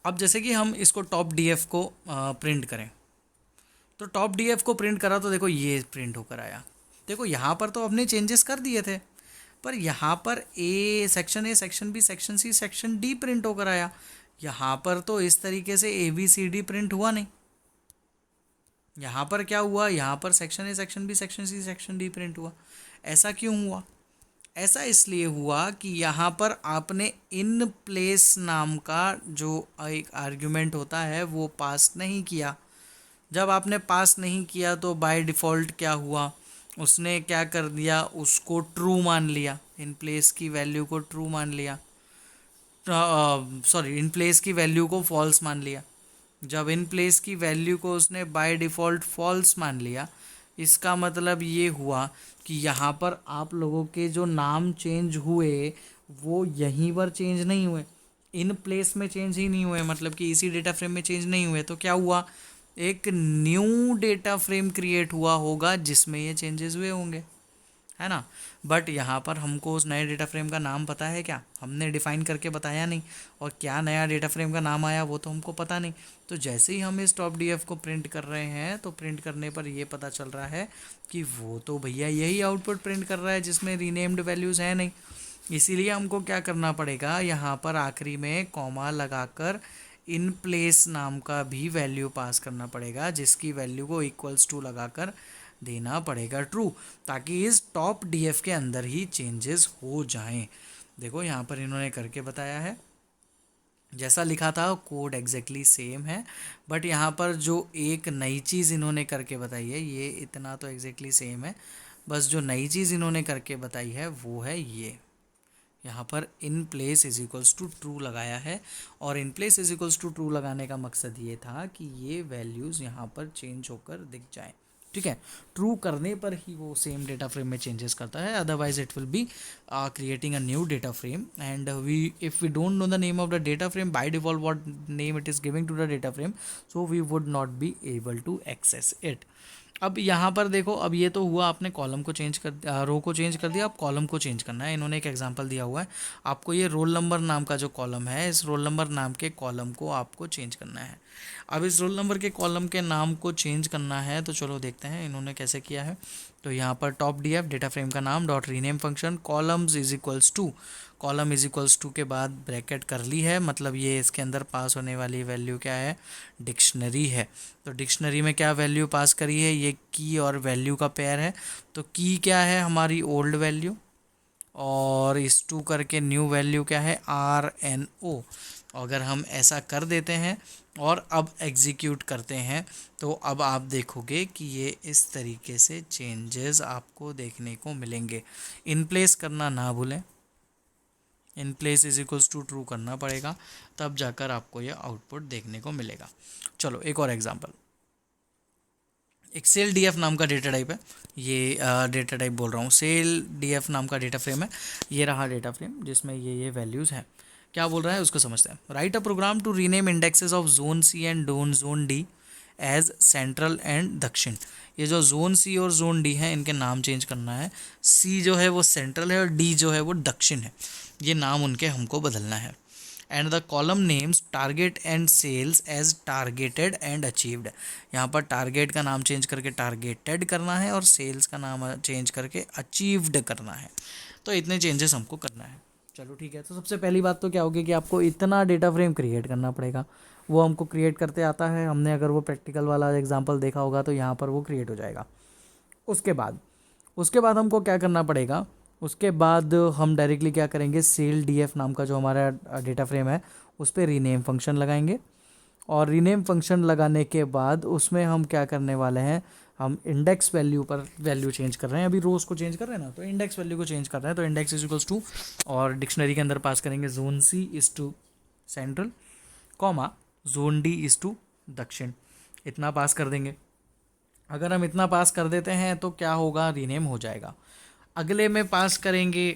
अब जैसे कि हम इसको टॉप डीएफ को प्रिंट करें, तो टॉप डीएफ को प्रिंट करा तो देखो ये प्रिंट होकर आया। देखो यहाँ पर तो हमने चेंजेस कर दिए थे, पर यहाँ पर A section B section C section D print होकर आया। यहाँ पर तो इस तरीके से A B C D print हुआ नहीं। यहाँ पर क्या हुआ, यहाँ पर section A section B section C section D print हुआ। ऐसा क्यों हुआ? ऐसा इसलिए हुआ कि यहाँ पर आपने इन प्लेस नाम का जो एक आर्ग्यूमेंट होता है वो पास नहीं किया। जब आपने पास नहीं किया तो बाय डिफ़ॉल्ट क्या हुआ, उसने क्या कर दिया, उसको ट्रू मान लिया, इन प्लेस की वैल्यू को ट्रू मान लिया, सॉरी इन प्लेस की वैल्यू को फॉल्स मान लिया। जब इन प्लेस की वैल्यू को उसने बाय डिफ़ॉल्ट फॉल्स मान लिया, इसका मतलब ये हुआ कि यहाँ पर आप लोगों के जो नाम चेंज हुए वो यहीं पर चेंज नहीं हुए, इन प्लेस में चेंज ही नहीं हुए, मतलब कि इसी डेटा फ्रेम में चेंज नहीं हुए। तो क्या हुआ, एक न्यू डेटा फ्रेम क्रिएट हुआ होगा जिसमें ये चेंजेस हुए होंगे, है ना। बट यहाँ पर हमको उस नए डेटा फ्रेम का नाम पता है क्या? हमने डिफ़ाइन करके बताया नहीं, और क्या नया डेटा फ्रेम का नाम आया वो तो हमको पता नहीं। तो जैसे ही हम इस टॉप डीएफ को प्रिंट कर रहे हैं तो प्रिंट करने पर ये पता चल रहा है कि वो तो भैया यही आउटपुट प्रिंट कर रहा है जिसमें रीनेम्ड वैल्यूज़ है नहीं। इसीलिए हमको क्या करना पड़ेगा, यहाँ पर आखिरी में कॉमा लगाकर इन प्लेस नाम का भी वैल्यू पास करना पड़ेगा, जिसकी वैल्यू को इक्वल्स टू लगाकर देना पड़ेगा ट्रू, ताकि इस टॉप डीएफ के अंदर ही चेंजेस हो जाएं। देखो यहाँ पर इन्होंने करके बताया है, जैसा लिखा था कोड एग्जैक्टली सेम है, बट यहाँ पर जो एक नई चीज़ इन्होंने करके बताई है, ये इतना तो एग्जैक्टली सेम है, बस जो नई चीज़ इन्होंने करके बताई है वो है ये, यहाँ पर in place is equals to true लगाया है। और in place is equals to true लगाने का मकसद ये था कि ये वैल्यूज़ यहाँ पर चेंज होकर दिख जाएं, ठीक है। ट्रू करने पर ही वो सेम डेटा फ्रेम में चेंजेस करता है, otherwise it will be creating a new data frame, and we if we don't know the name of the data frame by default what name it is giving to the data frame, so we would not be able to access it. अब यहाँ पर देखो, अब ये तो हुआ आपने column को चेंज कर, रो को चेंज कर दिया, अब कॉलम को चेंज करना है। इन्होंने एक एग्जांपल दिया हुआ है आपको, ये रोल नंबर नाम का जो कॉलम है, इस रोल नंबर नाम के कॉलम को आपको चेंज करना है। अब इस रोल नंबर के कॉलम के नाम को चेंज करना है, तो चलो देखते हैं इन्होंने कैसे किया है। तो यहाँ पर टॉप डीएफ डेटा फ्रेम का नाम dot rename function columns is equals to, column is equals to के बाद ब्रैकेट कर ली है, मतलब ये इसके अंदर पास होने वाली वैल्यू क्या है, डिक्शनरी है। तो डिक्शनरी में क्या वैल्यू पास करी है, ये की और वैल्यू का पेयर है। तो की क्या है, हमारी ओल्ड वैल्यू, और इस टू करके न्यू वैल्यू क्या है, RNO। अगर हम ऐसा कर देते हैं और अब एग्जीक्यूट करते हैं, तो अब आप देखोगे कि ये इस तरीके से चेंजेस आपको देखने को मिलेंगे। इन प्लेस करना ना भूलें, in place is equals to true करना पड़ेगा, तब जाकर आपको ये आउटपुट देखने को मिलेगा। चलो एक और एग्जांपल, एक सेल डीएफ नाम का डेटा टाइप है, ये डेटा टाइप बोल रहा हूँ, सेल डीएफ नाम का डेटा फ्रेम है। ये रहा डेटा फ्रेम जिसमें ये वैल्यूज़ हैं। क्या बोल रहा है उसको समझते हैं। Write a program to rename indexes of zone C and zone D as central and Dakshin. ये जो जोन सी और जोन डी है इनके नाम चेंज करना है। सी जो है वो सेंट्रल है और डी जो है वो दक्षिण है, ये नाम उनके हमको बदलना है। And the column names target and sales as targeted and achieved. यहाँ पर टारगेट का नाम चेंज करके टारगेटेड करना है और सेल्स का नाम चेंज करके अचीव्ड करना है। तो इतने चेंजेस हमको करना है। चलो ठीक है, तो सबसे पहली बात तो क्या होगी कि आपको इतना डेटा फ्रेम क्रिएट करना पड़ेगा। वो हमको क्रिएट करते आता है, हमने अगर वो प्रैक्टिकल वाला एग्जाम्पल देखा होगा तो यहाँ पर वो क्रिएट हो जाएगा। उसके बाद हमको क्या करना पड़ेगा, उसके बाद हम डायरेक्टली क्या करेंगे, सेल डीएफ नाम का जो हमारा डेटा फ्रेम है उस पर रीनेम फंक्शन लगाएंगे। और रीनेम फंक्शन लगाने के बाद उसमें हम क्या करने वाले हैं, हम इंडेक्स वैल्यू पर वैल्यू चेंज कर रहे हैं। अभी रोज को चेंज कर रहे हैं ना, तो इंडेक्स वैल्यू को चेंज कर रहे हैं। तो इंडेक्स इज इक्वल्स टू, और डिक्शनरी के अंदर पास करेंगे zone C is to central, comma zone D is to Dakshin. इतना पास कर देंगे। अगर हम इतना पास कर देते हैं तो क्या होगा, रीनेम हो जाएगा। अगले में पास करेंगे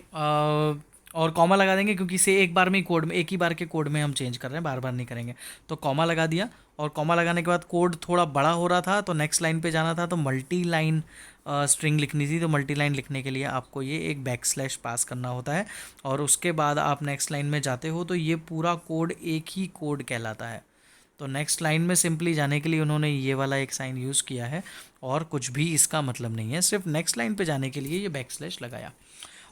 और कॉमा लगा देंगे, क्योंकि से एक बार में ही कोड में, एक ही बार के कोड में हम चेंज कर रहे हैं, बार बार नहीं करेंगे। तो कॉमा लगा दिया, और कॉमा लगाने के बाद कोड थोड़ा बड़ा हो रहा था तो नेक्स्ट लाइन पे जाना था, तो मल्टी लाइन स्ट्रिंग लिखनी थी। तो मल्टी लाइन लिखने के लिए आपको ये एक बैक स्लैश पास करना होता है और उसके बाद आप नेक्स्ट लाइन में जाते हो तो ये पूरा कोड एक ही कोड कहलाता है। तो नेक्स्ट लाइन में सिंपली जाने के लिए उन्होंने ये वाला एक साइन यूज़ किया है और कुछ भी इसका मतलब नहीं है, सिर्फ नेक्स्ट लाइन पे जाने के लिए ये बैक स्लैश लगाया।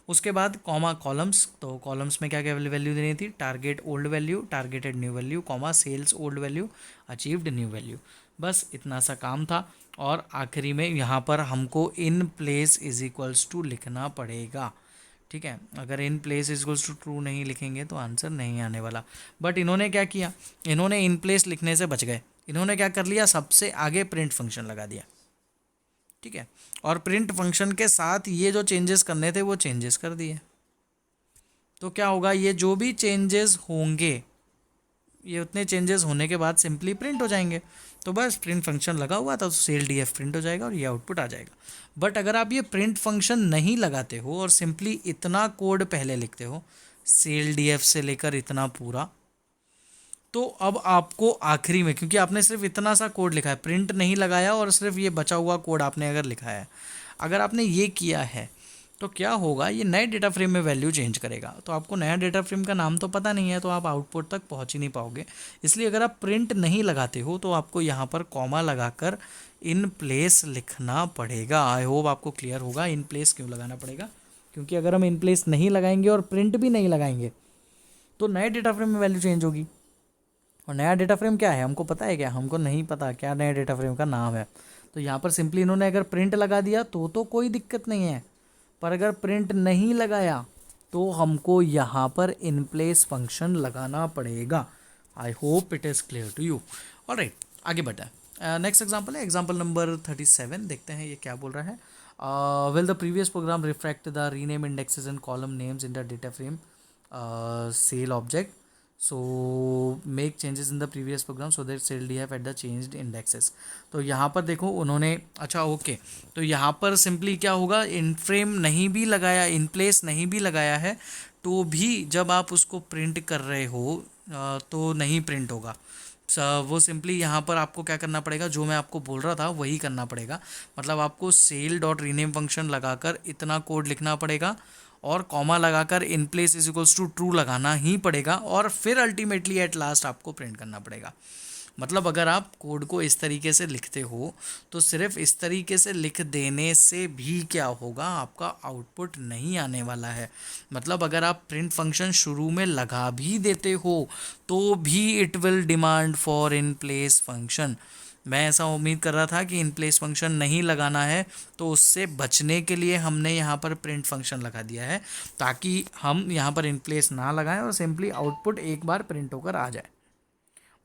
उसके बाद कॉमा कॉलम्स, तो कॉलम्स में क्या क्या वैल्यू देनी थी, target old value, targeted new value, comma sales old value, achieved new value. बस इतना सा काम था। और आखिरी में यहाँ पर हमको in place is equals to लिखना पड़ेगा। ठीक है, अगर in place is equals to true नहीं लिखेंगे तो आंसर नहीं आने वाला। बट इन्होंने क्या किया, इन्होंने इन प्लेस लिखने से बच गए। इन्होंने क्या कर लिया, सबसे आगे प्रिंट फंक्शन लगा दिया। ठीक है, और प्रिंट फंक्शन के साथ ये जो चेंजेस करने थे वो चेंजेस कर दिए। तो क्या होगा, ये जो भी चेंजेस होंगे ये उतने चेंजेस होने के बाद सिंपली प्रिंट हो जाएंगे। तो बस प्रिंट फंक्शन लगा हुआ था तो सेल डी एफ प्रिंट हो जाएगा और ये आउटपुट आ जाएगा। बट अगर आप ये प्रिंट फंक्शन नहीं लगाते हो और सिंपली इतना कोड पहले लिखते हो, सेल डी एफ से लेकर इतना पूरा, तो अब आपको आखिरी में, क्योंकि आपने सिर्फ इतना सा कोड लिखा है, प्रिंट नहीं लगाया और सिर्फ ये बचा हुआ कोड आपने अगर लिखा है, अगर आपने ये किया है तो क्या होगा, ये नए डेटा फ्रेम में वैल्यू चेंज करेगा। तो आपको नया डेटा फ्रेम का नाम तो पता नहीं है तो आप आउटपुट तक पहुंच ही नहीं पाओगे। इसलिए अगर आप प्रिंट नहीं लगाते हो तो आपको यहाँ पर कॉमा लगाकर इन प्लेस लिखना पड़ेगा। आई होप आपको क्लियर होगा इन प्लेस क्यों लगाना पड़ेगा, क्योंकि अगर हम इन प्लेस नहीं लगाएंगे और प्रिंट भी नहीं लगाएंगे तो नए डेटा फ्रेम में वैल्यू चेंज होगी। और नया डेटा फ्रेम क्या है हमको पता है क्या, हमको नहीं पता क्या नया डेटा फ्रेम का नाम है। तो यहाँ पर सिंपली इन्होंने अगर प्रिंट लगा दिया तो कोई दिक्कत नहीं है, पर अगर प्रिंट नहीं लगाया तो हमको यहाँ पर इन प्लेस फंक्शन लगाना पड़ेगा। I hope it is clear to you. Alright, आगे बढ़ा। नेक्स्ट एग्जांपल है एग्जांपल नंबर 37। देखते हैं ये क्या बोल रहा है। Will the previous program reflect the rename indexes and column names in the data frame sale object, so make changes in the previous program so that sale D have at the changed indexes. तो यहाँ पर देखो उन्होंने, अच्छा okay, तो यहाँ पर simply क्या होगा, इन फ्रेम नहीं भी लगाया, इन प्लेस नहीं भी लगाया है तो भी जब आप उसको प्रिंट कर रहे हो तो नहीं प्रिंट होगा। वो सिंपली यहाँ पर आपको क्या करना पड़ेगा, जो मैं आपको बोल रहा था वही करना पड़ेगा। मतलब आपको सेल डॉट रीनेम फंक्शन लगाकर इतना कोड लिखना पड़ेगा और कॉमा लगाकर in place is equals to true लगाना ही पड़ेगा और फिर अल्टीमेटली एट लास्ट आपको प्रिंट करना पड़ेगा। मतलब अगर आप कोड को इस तरीके से लिखते हो तो सिर्फ इस तरीके से लिख देने से भी क्या होगा, आपका आउटपुट नहीं आने वाला है। मतलब अगर आप प्रिंट फंक्शन शुरू में लगा भी देते हो तो भी it will demand for in place function. मैं ऐसा उम्मीद कर रहा था कि इन प्लेस फंक्शन नहीं लगाना है, तो उससे बचने के लिए हमने यहाँ पर प्रिंट फंक्शन लगा दिया है ताकि हम यहाँ पर इन प्लेस ना लगाएं और सिंपली आउटपुट एक बार प्रिंट होकर आ जाए।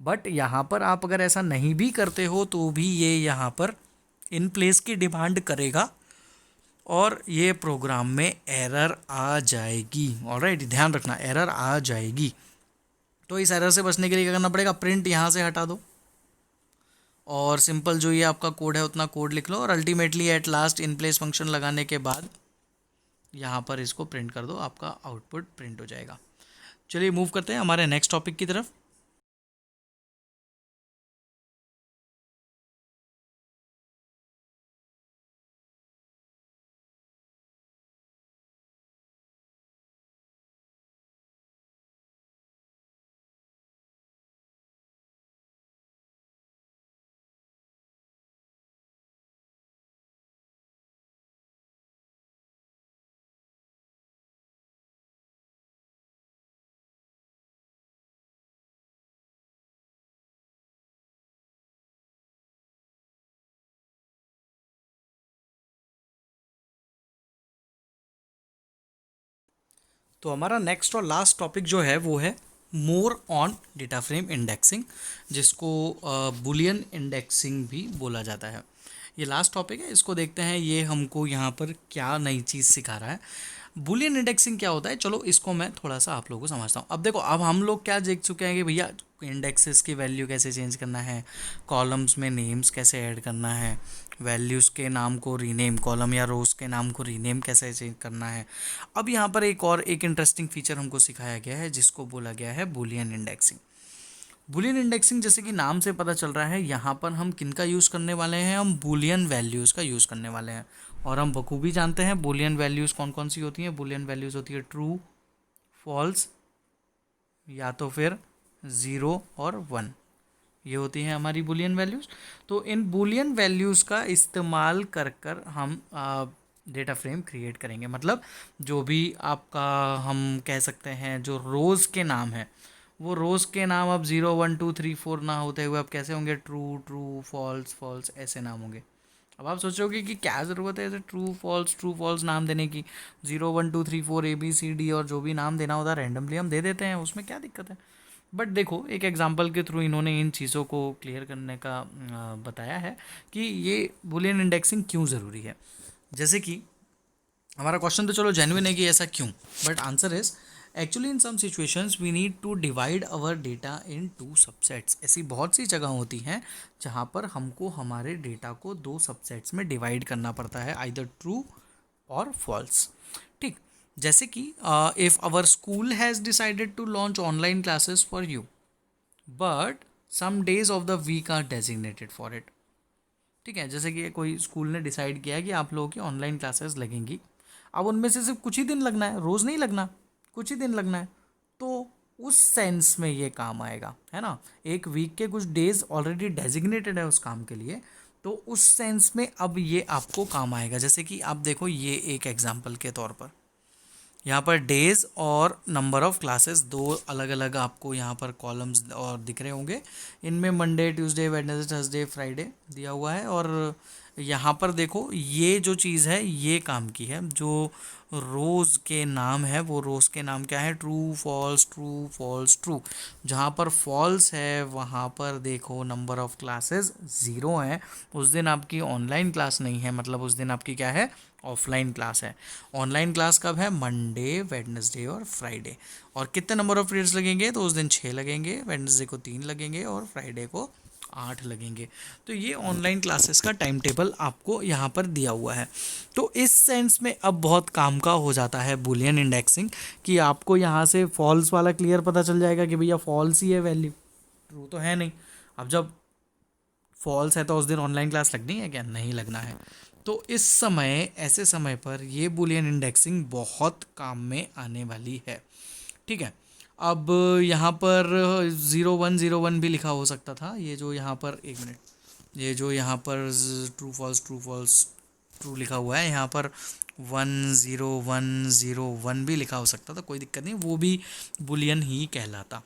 बट यहाँ पर आप अगर ऐसा नहीं भी करते हो तो भी ये यहाँ पर इन प्लेस की डिमांड करेगा और ये प्रोग्राम में एरर आ जाएगी। ऑलराइट, ध्यान रखना एरर आ जाएगी। तो इस एरर से बचने के लिए क्या करना पड़ेगा, प्रिंट यहाँ से हटा दो और सिंपल जो ये आपका कोड है उतना कोड लिख लो और ultimately at last in place function लगाने के बाद यहाँ पर इसको प्रिंट कर दो, आपका आउटपुट प्रिंट हो जाएगा। चलिए मूव करते हैं हमारे नेक्स्ट टॉपिक की तरफ। तो हमारा नेक्स्ट और लास्ट टॉपिक जो है वो है more on data frame indexing, जिसको बुलियन इंडेक्सिंग भी बोला जाता है। ये लास्ट टॉपिक है, इसको देखते हैं ये हमको यहाँ पर क्या नई चीज़ सिखा रहा है। बुलियन इंडेक्सिंग क्या होता है, चलो इसको मैं थोड़ा सा आप लोगों को समझता हूँ। अब देखो, अब हम लोग क्या देख चुके हैं कि भैया इंडेक्सेस की वैल्यू कैसे चेंज करना है, कॉलम्स में नेम्स कैसे ऐड करना है, वैल्यूज़ के नाम को रीनेम, कॉलम या रोज़ के नाम को रीनेम कैसे चेंज करना है। अब यहाँ पर एक और एक इंटरेस्टिंग फीचर हमको सिखाया गया है जिसको बोला गया है बुलियन इंडेक्सिंग। बुलियन इंडेक्सिंग जैसे कि नाम से पता चल रहा है, यहाँ पर हम किन का यूज़ करने वाले हैं, हम बुलियन वैल्यूज़ का यूज़ करने वाले हैं। और हम बखूबी जानते हैं बुलियन वैल्यूज़ कौन कौन सी होती हैं। बुलियन वैल्यूज़ होती है ट्रू, फॉल्स, या तो फिर ज़ीरो और वन, ये होती हैं हमारी बुलियन वैल्यूज़। तो इन बुलियन वैल्यूज़ का इस्तेमाल कर कर हम डेटा फ्रेम क्रिएट करेंगे। मतलब जो भी आपका हम कह सकते हैं जो रोज़ के नाम है, वो रोज़ के नाम अब 0 1 2 3 4 ना होते हुए अब कैसे होंगे, ट्रू ट्रू, फॉल्स फॉल्स, ऐसे नाम होंगे। अब आप सोचोगे कि क्या ज़रूरत है ऐसे ट्रू फॉल्स नाम देने की। 0 1 2 3 4 ABCD और जो भी नाम देना होता है रैंडमली हम दे देते हैं, उसमें क्या दिक्कत है। बट देखो एक एग्जांपल के थ्रू इन्होंने इन चीज़ों को क्लियर करने का बताया है कि ये बुलियन इंडेक्सिंग क्यों ज़रूरी है। जैसे कि हमारा क्वेश्चन तो चलो जेन्युइन है कि ऐसा क्यों, but answer is actually in some situations we need to divide our data in to subsets. ऐसी बहुत सी जगह होती हैं जहाँ पर हमको हमारे डेटा को दो सबसेट्स में डिवाइड करना पड़ता है, आइदर ट्रू और फॉल्स। ठीक, जैसे कि if our school has decided to launch online classes for you but some days of the week are designated for it. ठीक है, जैसे कि कोई स्कूल ने डिसाइड किया कि आप लोगों की ऑनलाइन क्लासेस लगेंगी, अब उनमें से सिर्फ कुछ ही दिन लगना है, रोज़ नहीं लगना, कुछ ही दिन लगना है। तो उस सेंस में ये काम आएगा, है ना। एक वीक के कुछ डेज ऑलरेडी डेजिग्नेटेड है उस काम के लिए, तो उस सेंस में अब ये आपको काम आएगा। जैसे कि आप देखो ये एक एग्जांपल के तौर पर यहाँ पर डेज और नंबर ऑफ़ क्लासेस दो अलग अलग आपको यहाँ पर कॉलम्स और दिख रहे होंगे। इनमें Monday, Tuesday, Wednesday, Thursday, Friday दिया हुआ है। और यहाँ पर देखो ये जो चीज़ है ये काम की है, जो रोज़ के नाम है वो रोज़ के नाम क्या है, true false true false true. जहाँ पर फॉल्स है वहाँ पर देखो नंबर ऑफ़ क्लासेस ज़ीरो है, उस दिन आपकी ऑनलाइन क्लास नहीं है, मतलब उस दिन आपकी क्या है, ऑफलाइन क्लास है। ऑनलाइन क्लास कब है, मंडे, वेडनेसडे और फ्राइडे। और कितने नंबर ऑफ पीरियड्स लगेंगे, तो उस दिन 6 लगेंगे, वेडनेसडे को 3 लगेंगे और फ्राइडे को 8 लगेंगे। तो ये ऑनलाइन क्लासेस का टाइम टेबल आपको यहाँ पर दिया हुआ है। तो इस सेंस में अब बहुत काम का हो जाता है बुलियन इंडेक्सिंग, कि आपको यहाँ से फॉल्स वाला क्लियर पता चल जाएगा कि भैया फॉल्स ही है वैल्यू, ट्रू तो है नहीं। अब जब फॉल्स है तो उस दिन ऑनलाइन क्लास लगनी है क्या, नहीं लगना है। तो इस समय ऐसे समय पर ये बुलियन इंडेक्सिंग बहुत काम में आने वाली है। ठीक है, अब यहाँ पर 0 1 0 1 भी लिखा हो सकता था। ये जो यहाँ पर एक मिनट, ये जो यहाँ पर ट्रू फॉल्स ट्रू लिखा हुआ है, यहाँ पर 1 0 1 0 1 भी लिखा हो सकता था, कोई दिक्कत नहीं, वो भी बुलियन ही कहलाता।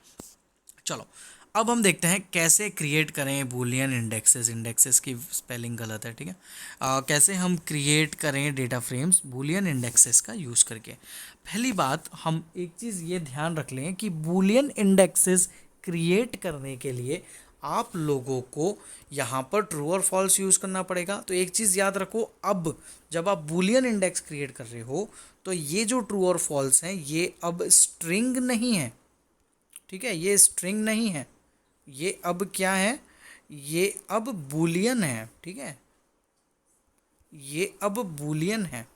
चलो अब हम देखते हैं कैसे क्रिएट करें बुलियन इंडेक्सेस। इंडेक्सेस की स्पेलिंग गलत है, ठीक है। कैसे हम क्रिएट करें डेटा फ्रेम्स बुलियन इंडेक्सेस का यूज़ करके। पहली बात हम एक चीज़ ये ध्यान रख लें कि बुलियन इंडेक्सेस क्रिएट करने के लिए आप लोगों को यहाँ पर ट्रू और फॉल्स यूज़ करना पड़ेगा। तो एक चीज़ याद रखो, अब जब आप बुलियन इंडेक्स क्रिएट कर रहे हो तो ये जो ट्रू और फॉल्स हैं ये अब स्ट्रिंग नहीं है, ठीक है, ये स्ट्रिंग नहीं है, ये अब क्या है, ये अब बूलियन है, ठीक है, ये अब बूलियन है।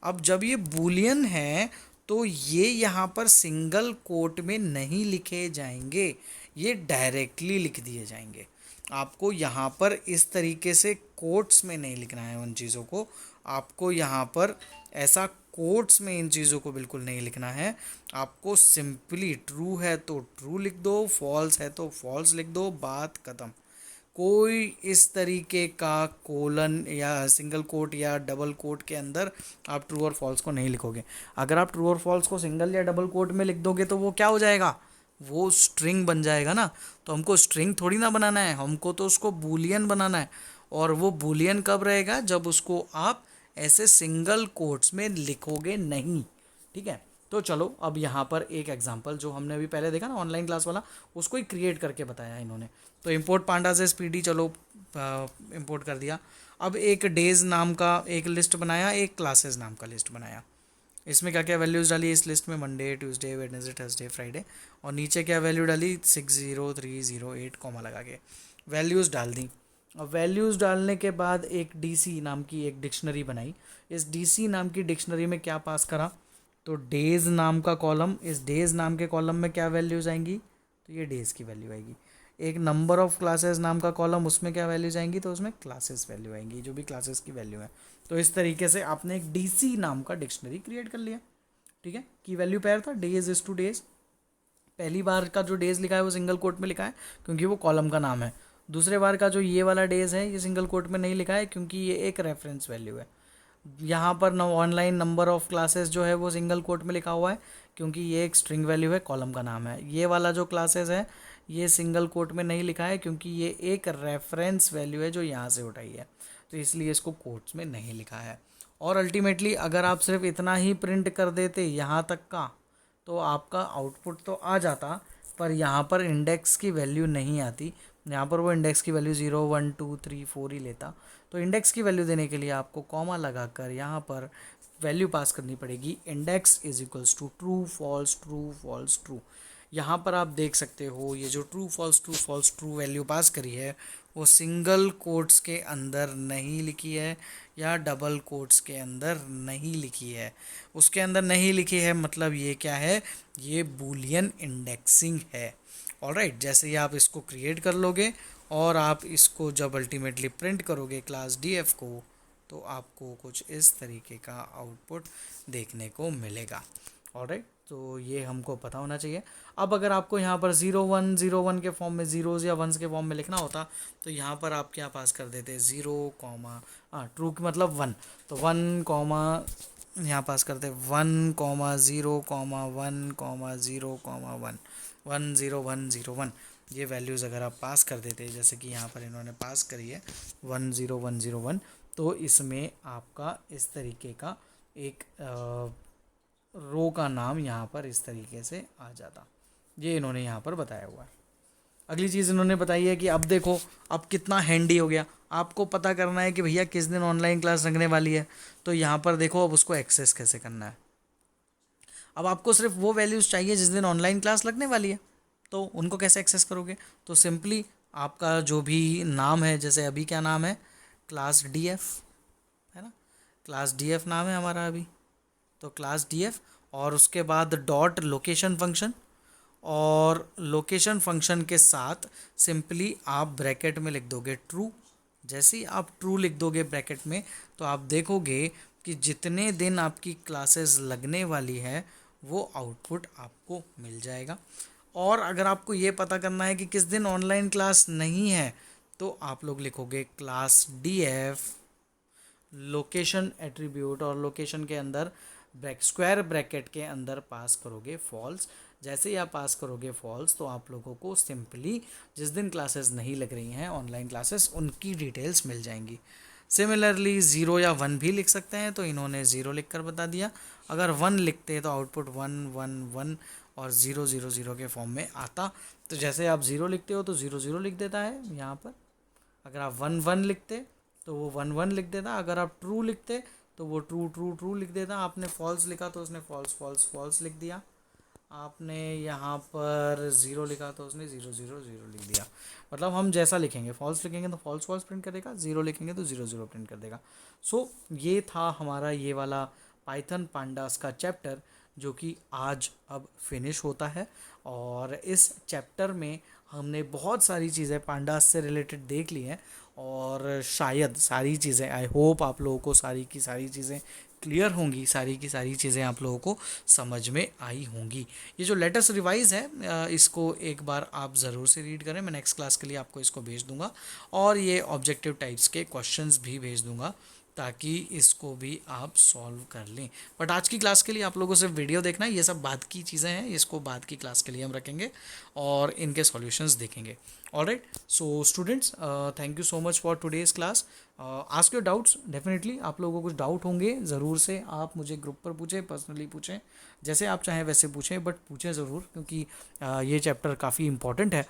अब जब ये बूलियन है तो ये यहाँ पर सिंगल कोट में नहीं लिखे जाएंगे, ये डायरेक्टली लिख दिए जाएंगे। आपको यहाँ पर इस तरीके से कोट्स में नहीं लिखना है उन चीज़ों को, आपको यहाँ पर ऐसा कोट्स में इन चीज़ों को बिल्कुल नहीं लिखना है। आपको सिंपली ट्रू है तो ट्रू लिख दो, फॉल्स है तो फॉल्स लिख दो, बात ख़त्म। कोई इस तरीके का कोलन या सिंगल कोट या डबल कोट के अंदर आप ट्रू और फॉल्स को नहीं लिखोगे। अगर आप ट्रू और फॉल्स को सिंगल या डबल कोट में लिख दोगे तो वो क्या हो जाएगा, वो स्ट्रिंग बन जाएगा ना। तो हमको स्ट्रिंग थोड़ी ना बनाना है, हमको तो उसको बूलियन बनाना है। और वो बूलियन कब रहेगा, जब उसको आप ऐसे सिंगल कोट्स में लिखोगे नहीं, ठीक है। तो चलो अब यहाँ पर एक एग्जांपल जो हमने अभी पहले देखा ना ऑनलाइन क्लास वाला, उसको ही क्रिएट करके बताया इन्होंने। तो import pandas S P D, चलो इंपोर्ट कर दिया। अब एक डेज नाम का एक लिस्ट बनाया, एक क्लासेस नाम का लिस्ट बनाया। इसमें क्या क्या वैल्यूज़ डाली इस लिस्ट में, Monday, Tuesday, Wednesday, Thursday, Friday. और नीचे क्या वैल्यू डाली, 60308 कॉमा लगा के वैल्यूज़ डाल दी। और वैल्यूज़ डालने के बाद एक डीसी नाम की एक डिक्शनरी बनाई। इस डीसी नाम की डिक्शनरी में क्या पास करा, तो डेज़ नाम का कॉलम, इस डेज़ नाम के कॉलम में क्या वैल्यूज़ आएंगी, तो ये डेज़ की वैल्यू आएगी। एक नंबर ऑफ क्लासेस नाम का कॉलम, उसमें क्या वैल्यूज आएंगी, तो उसमें क्लासेस वैल्यू आएंगी, जो भी क्लासेस की वैल्यू है। तो इस तरीके से आपने एक डीसी नाम का डिक्शनरी क्रिएट कर लिया। ठीक है, की वैल्यू पेयर था डेज इज टू डेज। पहली बार का जो डेज लिखा है वो सिंगल कोट में लिखा है क्योंकि वो कॉलम का नाम है। दूसरे बार का जो ये वाला डेज है ये सिंगल कोट में नहीं लिखा है क्योंकि ये एक रेफरेंस वैल्यू है। यहाँ पर ऑनलाइन नंबर ऑफ क्लासेस जो है वो सिंगल कोट में लिखा हुआ है क्योंकि ये एक स्ट्रिंग वैल्यू है, कॉलम का नाम है। ये वाला जो क्लासेस है ये सिंगल कोट में नहीं लिखा है क्योंकि ये एक रेफरेंस वैल्यू है जो यहाँ से उठाई है, तो इसलिए इसको कोट्स में नहीं लिखा है। और अल्टीमेटली अगर आप सिर्फ इतना ही प्रिंट कर देते यहाँ तक का, तो आपका आउटपुट तो आ जाता, पर यहाँ पर इंडेक्स की वैल्यू नहीं आती। यहाँ पर वो इंडेक्स की वैल्यू 0 1 2 3 4 ही लेता। तो इंडेक्स की वैल्यू देने के लिए आपको कॉमा लगाकर यहाँ पर वैल्यू पास करनी पड़ेगी, index is equals to true false true false true. यहाँ पर आप देख सकते हो ये जो true false true value pass करी है वो सिंगल कोट्स के अंदर नहीं लिखी है या डबल कोट्स के अंदर नहीं लिखी है। उसके अंदर नहीं लिखी है मतलब ये क्या है, ये बूलियन इंडेक्सिंग है। ऑलराइट, जैसे ही आप इसको क्रिएट कर लोगे और आप इसको जब अल्टीमेटली प्रिंट करोगे क्लास डीएफ को, तो आपको कुछ इस तरीके का आउटपुट देखने को मिलेगा। ऑलराइट, तो ये हमको पता होना चाहिए। अब अगर आपको यहाँ पर 0 1 0 1 के फॉर्म में ज़ीरोज़ या वंस के फॉर्म में लिखना होता तो यहाँ पर आप क्या पास कर देते, 0 कॉमा ट्रू की मतलब 1, तो 1 कॉमा यहाँ पास करते 1 कॉमा 0 कॉमा 1 कॉमा 0 कॉमा 1 1 0 1 0 1। ये वैल्यूज़ अगर आप पास कर देते जैसे कि यहाँ पर इन्होंने पास करी है 1 0 1 0 1, तो इसमें आपका इस तरीके का एक रो का नाम यहाँ पर इस तरीके से आ जाता। ये इन्होंने यहाँ पर बताया हुआ है। अगली चीज़ इन्होंने बताई है कि अब देखो अब कितना हैंडी हो गया, आपको पता करना है कि भैया किस दिन ऑनलाइन क्लास लगने वाली है, तो यहाँ पर देखो अब उसको एक्सेस कैसे करना है। अब आपको सिर्फ वो वैल्यूज़ चाहिए जिस दिन ऑनलाइन क्लास लगने वाली है, तो उनको कैसे एक्सेस करोगे, तो सिंपली आपका जो भी नाम है, जैसे अभी क्या नाम है, क्लास डीएफ है ना, क्लास डीएफ नाम है हमारा अभी, तो क्लास डीएफ और उसके बाद डॉट लोकेशन फंक्शन, और लोकेशन फंक्शन के साथ सिंपली आप ब्रैकेट में लिख दोगे ट्रू। जैसे ही आप ट्रू लिख दोगे ब्रैकेट में, तो आप देखोगे कि जितने दिन आपकी क्लासेस लगने वाली है वो आउटपुट आपको मिल जाएगा। और अगर आपको ये पता करना है कि किस दिन ऑनलाइन क्लास नहीं है, तो आप लोग लिखोगे क्लास डीएफ लोकेशन एट्रीब्यूट, और लोकेशन के अंदर स्क्वायर ब्रैकेट के अंदर पास करोगे फॉल्स। जैसे ही आप पास करोगे फॉल्स, तो आप लोगों को सिंपली जिस दिन क्लासेस नहीं लग रही हैं ऑनलाइन क्लासेस, उनकी डिटेल्स मिल जाएंगी। सिमिलरली 0 या 1 भी लिख सकते हैं, तो इन्होंने 0 लिख कर बता दिया। अगर 1 लिखते हैं तो आउटपुट 1 1 1 और 0 0 0 के फॉर्म में आता। तो जैसे आप 0 लिखते हो तो 0 0 लिख देता है यहाँ पर। अगर आप 1 1 लिखते तो वो 1 1 लिख देता। अगर आप ट्रू लिखते तो वो ट्रू ट्रू ट्रू लिख देता। आपने फॉल्स लिखा तो उसने फॉल्स फॉल्स फॉल्स लिख दिया। आपने यहाँ पर 0 लिखा तो उसने 0 0 0 लिख दिया। मतलब हम जैसा लिखेंगे, फॉल्स लिखेंगे तो फॉल्स फॉल्स प्रिंट करेगा, 0 लिखेंगे तो 0 0 प्रिंट कर देगा। सो ये था हमारा ये वाला पाइथन पांडास का चैप्टर, जो कि आज अब फिनिश होता है। और इस चैप्टर में हमने बहुत सारी चीज़ें पांडास से रिलेटेड देख ली हैं, और शायद सारी चीज़ें, आई होप आप लोगों को सारी की सारी चीज़ें क्लियर होंगी, सारी की सारी चीज़ें आप लोगों को समझ में आई होंगी। ये जो लेटेस्ट रिवाइज़ है इसको एक बार आप ज़रूर से रीड करें। मैं नेक्स्ट क्लास के लिए आपको इसको भेज दूंगा, और ये ऑब्जेक्टिव टाइप्स के क्वेश्चंस भी भेज दूंगा ताकि इसको भी आप सॉल्व कर लें। बट आज की क्लास के लिए आप लोगों से वीडियो देखना है, ये सब बाद की चीज़ें हैं, इसको बाद की क्लास के लिए हम रखेंगे और इनके सॉल्यूशंस देखेंगे। Alright, so students, thank you so much for today's class. Ask your doubts, definitely आप लोगों को कुछ डाउट होंगे, ज़रूर से आप मुझे ग्रुप पर पूछें, पर्सनली पूछें, जैसे आप चाहें वैसे पूछें, बट पूछें ज़रूर, क्योंकि ये चैप्टर काफ़ी इंपॉर्टेंट है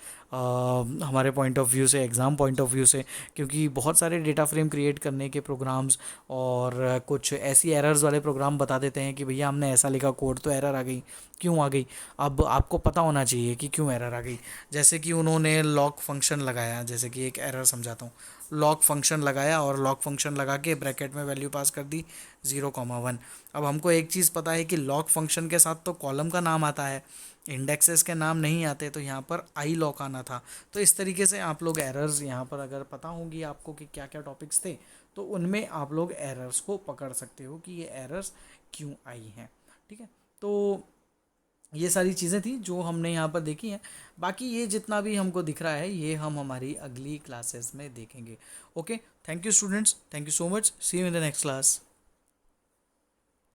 हमारे पॉइंट ऑफ व्यू से, एग्ज़ाम पॉइंट ऑफ व्यू से, क्योंकि बहुत सारे डेटा फ्रेम क्रिएट करने के प्रोग्राम्स और कुछ ऐसी एरर्स वाले प्रोग्राम बता देते हैं कि भैया हमने ऐसा लिखा कोड तो एरर आ गई, क्यों आ गई। अब आपको पता होना चाहिए कि क्यों एरर आ गई। जैसे कि उन्होंने लॉक फंक्शन लगाया, जैसे कि एक एरर समझाता हूँ, लॉग फंक्शन लगाया और लॉग फंक्शन लगा के ब्रैकेट में वैल्यू पास कर दी 0,1। अब हमको एक चीज़ पता है कि लॉग फंक्शन के साथ तो कॉलम का नाम आता है, इंडेक्सेस के नाम नहीं आते, तो यहाँ पर आई लॉक आना था। तो इस तरीके से आप लोग एरर्स यहाँ पर अगर पता होंगी आपको कि क्या क्या टॉपिक्स थे, तो उनमें आप लोग एरर्स को पकड़ सकते हो कि ये एरर्स क्यों आई हैं। ठीक है, तो ये सारी चीज़ें थी जो हमने यहाँ पर देखी हैं। बाकी ये जितना भी हमको दिख रहा है ये हम हमारी अगली क्लासेस में देखेंगे। Okay, thank you students, thank you so much, see you in the next class.